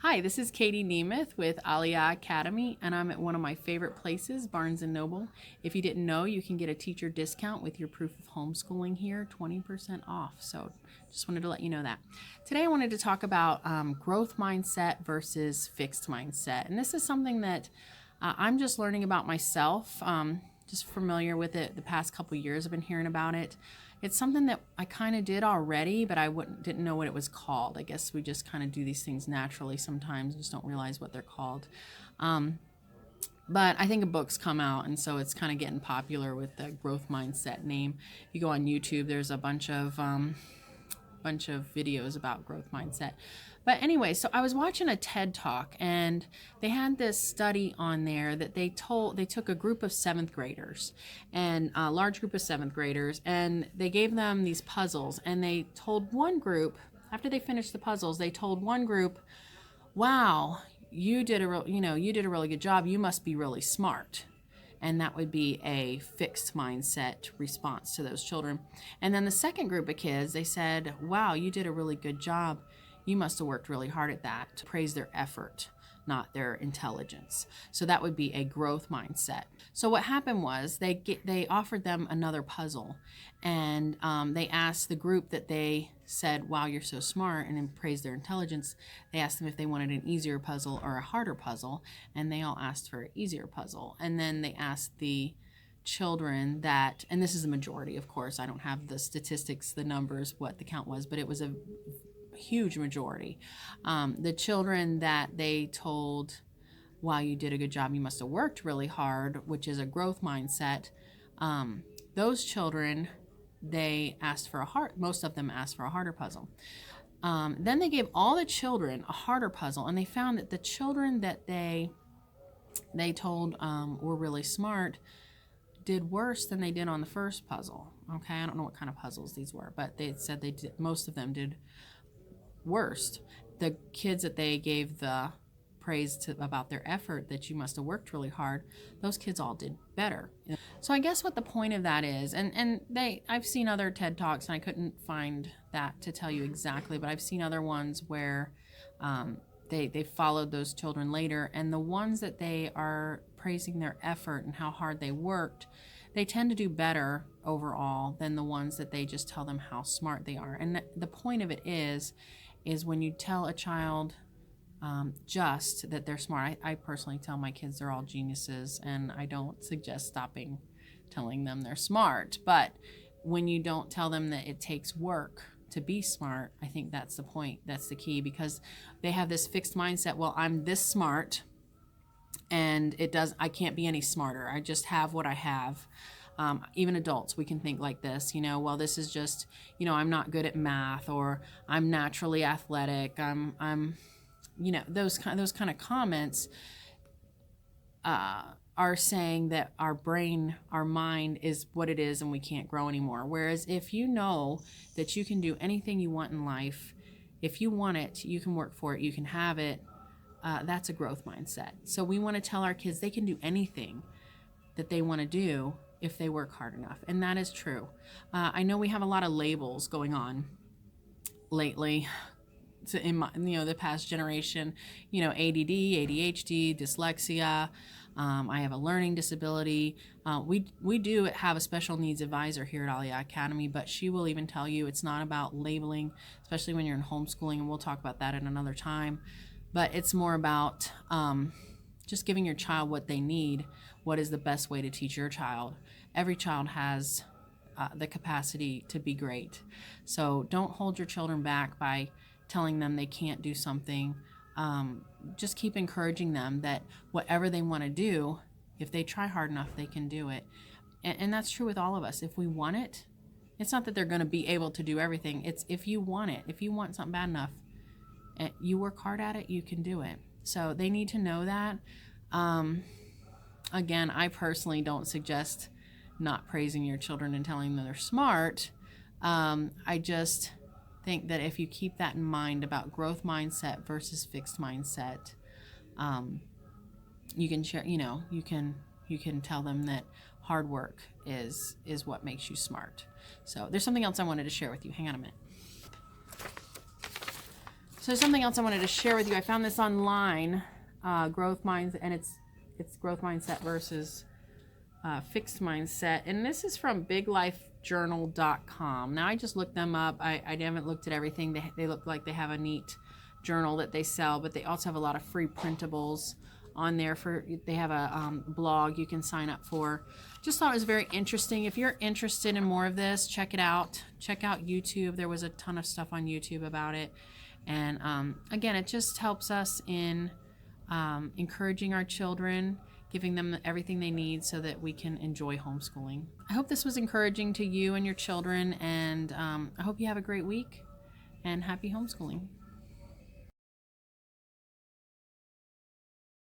Hi, this is Katie Nemeth with AliYah Academy, and I'm at one of my favorite places, Barnes & Noble. If you didn't know, you can get a teacher discount with your proof of homeschooling here, 20% off. So just wanted to let you know that. Today I wanted to talk about growth mindset versus fixed mindset. And this is something that I'm just learning about myself, just familiar with it the past couple years. I've been hearing about it. It's something that I kind of did already, but I didn't know what it was called. I guess we just kind of do these things naturally sometimes, just don't realize what they're called. But I think a book's come out, and so it's kind of getting popular with the growth mindset name. You go on YouTube, there's a bunch of videos about growth mindset. But anyway, so I was watching a TED Talk, and they had this study on there that they took a group of 7th graders, and a large group of 7th graders, and they gave them these puzzles, and they told one group, after they finished the puzzles, they told one group, wow, you did a really good job, you must be really smart. And that would be a fixed mindset response to those children. And then the second group of kids, they said, wow, you did a really good job. You must have worked really hard at that, to praise their effort, not their intelligence. So that would be a growth mindset. So what happened was they offered them another puzzle, and they asked the group that they said, wow, you're so smart, and then praised their intelligence. They asked them if they wanted an easier puzzle or a harder puzzle, and they all asked for an easier puzzle. And then they asked the children that, and this is the majority, of course, I don't have the statistics, the numbers, what the count was, but it was a huge majority. The children that they told, wow, you did a good job, you must have worked really hard, which is a growth mindset, those children, most of them asked for a harder puzzle. Then they gave all the children a harder puzzle, and they found that the children that they told were really smart did worse than they did on the first puzzle. Okay, I don't know what kind of puzzles these were, but they said most of them did worst. The kids that they gave the praise to about their effort, that you must have worked really hard, those kids all did better. So I guess what the point of that is, and I've seen other TED Talks, and I couldn't find that to tell you exactly, but I've seen other ones where they followed those children later, and the ones that they are praising their effort and how hard they worked, they tend to do better overall than the ones that they just tell them how smart they are. And the point of it is when you tell a child just that they're smart. I personally tell my kids they're all geniuses, and I don't suggest stopping telling them they're smart. But when you don't tell them that it takes work to be smart, I think that's the point. That's the key, because they have this fixed mindset. Well, I'm this smart, and I can't be any smarter. I just have what I have. Even adults, we can think like this, well, this is just, I'm not good at math, or I'm naturally athletic. I'm those kind of comments are saying that our brain, our mind is what it is, and we can't grow anymore. Whereas if you know that you can do anything you want in life, if you want it, you can work for it, you can have it, that's a growth mindset. So we want to tell our kids they can do anything that they want to do if they work hard enough. And that is true. I know we have a lot of labels going on lately in the past generation, ADD, ADHD, dyslexia. I have a learning disability. We do have a special needs advisor here at AliYah Academy, but she will even tell you it's not about labeling, especially when you're in homeschooling, and we'll talk about that at another time. But it's more about just giving your child what they need. What is the best way to teach your child? Every child has the capacity to be great. So don't hold your children back by telling them they can't do something. Just keep encouraging them that whatever they want to do, if they try hard enough, they can do it. And that's true with all of us. If we want it, it's not that they're going to be able to do everything. It's if you want it. If you want something bad enough, you work hard at it, you can do it. So they need to know that. Again, I personally don't suggest not praising your children and telling them they're smart. I just think that if you keep that in mind about growth mindset versus fixed mindset, you can share, you can tell them that hard work is what makes you smart. So there's something else I wanted to share with you. Hang on a minute. So something else I wanted to share with you. I found this online, growth minds, and it's growth mindset versus fixed mindset. And this is from biglifejournal.com. Now I just looked them up. I haven't looked at everything. They look like they have a neat journal that they sell, but they also have a lot of free printables on there. They have a blog you can sign up for. Just thought it was very interesting. If you're interested in more of this, check it out. Check out YouTube. There was a ton of stuff on YouTube about it. And again, it just helps us in encouraging our children, giving them everything they need so that we can enjoy homeschooling. I hope this was encouraging to you and your children, and I hope you have a great week and happy homeschooling.